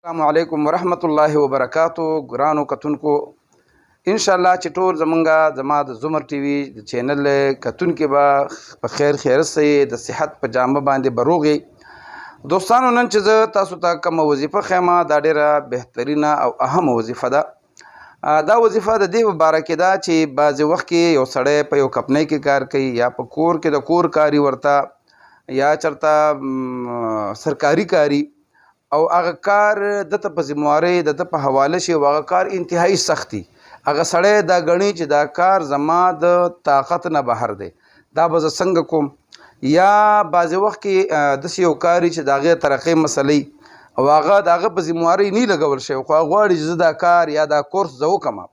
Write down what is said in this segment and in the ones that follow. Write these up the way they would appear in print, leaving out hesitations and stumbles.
السلام علیکم ورحمت الله وبرکاتو. ګرانو کتونکو ان شاء الله چې ټول زما د زمر ټي وي د چینل کتونکو به په خیر سي د صحت په جامه باندې بروغي دوستانو. نن چې زه تاسو ته کوم وظیفه خیمه دا ډیره بهترینه او اهم وظیفه ده. دا وظیفه د دې مبارکه ده چې بعض وخت کې یو سړی په یو کمپنۍ کې کار کوي یا په کور کې د کور کاری ورته یا چرته سرکاري کاری او هغه کار دته په ذمہواري دته په حواله شي او هغه کار انتهایی سختي هغه سړی دا غني چې دا کار زما د طاقت نه بهر دی دا به څنګه کوم یا بعض وخت کې د یو کاری چې داغه ترقې مسلې او هغه داغه په ذمہواري نه لګول شي خو غواړي چې دا کار یا دا کورس زو کما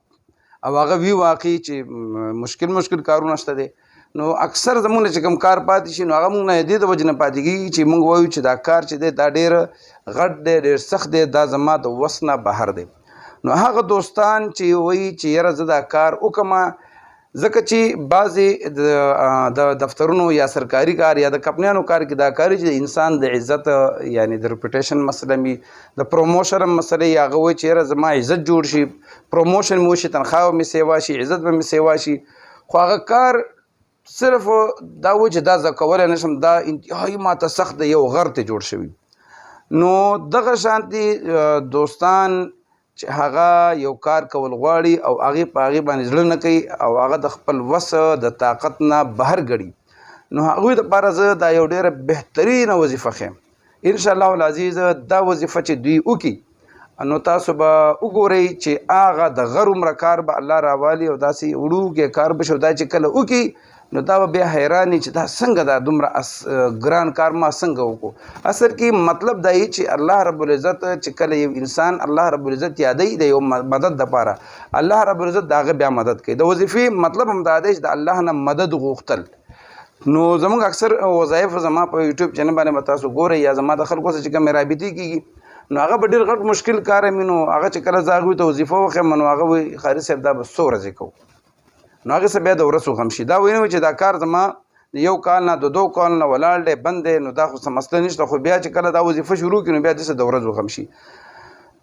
او هغه وی واقعي چې مشکل کارونه شته دي نو اکثر زمونږ چې کوم کار پاتې شي نو هغه مونږ نه دې د وجه نه پاتې کېږي چې مونږ وایو چې دا کار چې دی دا ډېر غټ دی ډېر سخت دی دا زما د وس نه بهر دی. نو هغه دوستان چې وایي چې یاره زه دا کار وکړم ځکه چې بعضې د دفترونو یا سرکاري کار یا د کمپنیانو کار کې دا کار چې د انسان د عزت یعنی د ریپوټیشن مسله وي د پروموشن مسله یې هغه وایي چې یاره زما عزت جوړ شي پروموشن مو شي تنخواه مې سیوا شي عزت به مې سیوا شي خو هغه کار صرف دا و چې دا زه کولی نشم دا انتهایی ماته سخت دی یو غر ته جوړ شوي. نو دغه شانتي دوستان چې هغه یو کار کول غواړي او هغې په هغې باندې زړه نه کوي او هغه د خپل وس د طاقت نه بهر ګړي نو هغوی دپاره زه دا یو ډېره بهترینه وظیفه ښیم انشاءالله العزیز. دا وظیفه چې دوی وکړي نو تاسو به وګورئ چې هغه د غر عمره کار به الله راوالي او داسې وړوکی کار به شي دا چې کله وکړي نو دا به بیا حیراني چې دا څنګه دا دومره ګران کار ما څنګه وکړو. اصل کې مطلب دا چې الله رب العزت چې کله یو انسان الله رب العزت یادوي د یو مدد دپاره الله رب العزت د هغه بیا مدد کوي. د وظیفې مطلب هم دا دی چې د الله نه مدد غوښتل. نو زموږ اکثر وظایف زما په یوټیوب چینل باندې به تاسو ګورئ یا زما د خلکو سره چې کومې رابطې کېږي نو هغه به ډېر غټ مشکل کار وي نو هغه چې کله زه هغوی ته وظیفه وښیم نو هغه وایي ښاري صاحب دا به څو ورځې کوو نو هغې څه بیا د ورځو غم شي دا وایي نه وي چې دا کار زما د یو کال نه د 2 کال نه ولاړ دی بند دی نو دا خو څه مسله نشته خو بیا چې کله دا وظیفه شروع کړي نو بیا داسې د ورځو غم شي.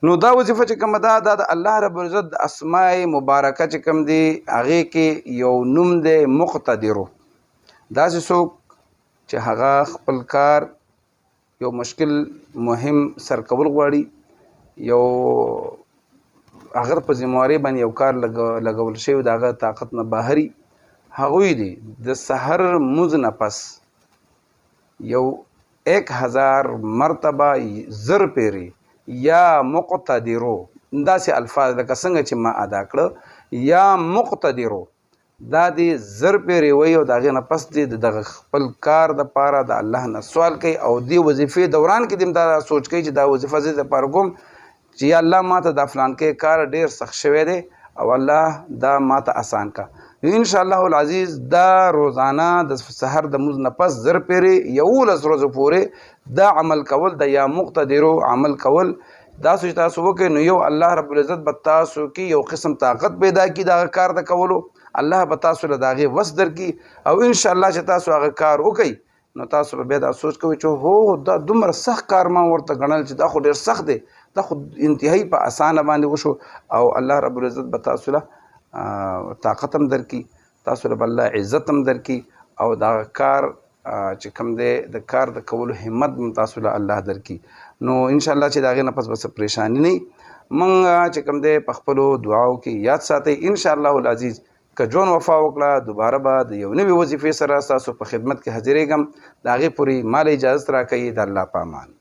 نو دا وظیفه چې کومه ده دا د الله رب العزت د اسماء مبارکه چې کوم دی هغې کې یو نوم دی مقتدرو. داسې څوک چې هغه خپل کار یو مشکل مهم سر کول غواړي یو هغه په ذمہواري باندې یو کار لګول شوی د هغه طاقت نه بهري هغوی دي د سحر مونځ نه پس یو 1000 مرتبه زر پیري یا مقتدرو داسې الفاظ لکه څنګه چې ما ادا کړه یا مقتدرو دا دی زر پیري وایي او د هغې نه پس دی دغه خپل کار دپاره د الله نه سوال کوي او دې وظیفې دوران کې دې دا سوچ کوي چې دا وظیفه زه دپاره کوم چې یا الله ماته دا فلان کې کار ډېر سخت شوی دی او الله دا ماته آسان کا. انشاءالله العزیز دا روزانه د سحر د مونځ نه پس زر پیرې 11 ورځو پورې دا عمل کول د یا مقتدرو عمل کول دا چې تاسو وکړئ نو یو الله رب العزت به تاسو کې یو قسم طاقت پیدا کړي دغه کار د کولو الله به تاسو له د هغې وس درکړي او انشاءالله چې تاسو هغه کار وکړئ نو تاسو به بیا دا سوچ کوئ چې هو دا دومره سخت کار ما ورته ګڼل چې دا خو ډېر سخت دی دا خو انتهایی په اسانه باندې وشو او الله رب العزت به تاسو له طاقت هم درکړي تاسو له به الله عزت هم درکړي او دا کار چې کوم دی د کار د کولو همت هم تاسو له الله درکړي. نو انشاءالله چې د هغې نه پس به څه پریشاني نه وي موږ چې کوم دی په خپلو دعاو کې یاد ساتئ انشاءالله العزیز که ژوند وفا وکړه دوباره به د یو نوې وظیفې سره ستاسو په خدمت کې حاضرېږم د هغې پورې ما له اجازت راکوي د الله په امان.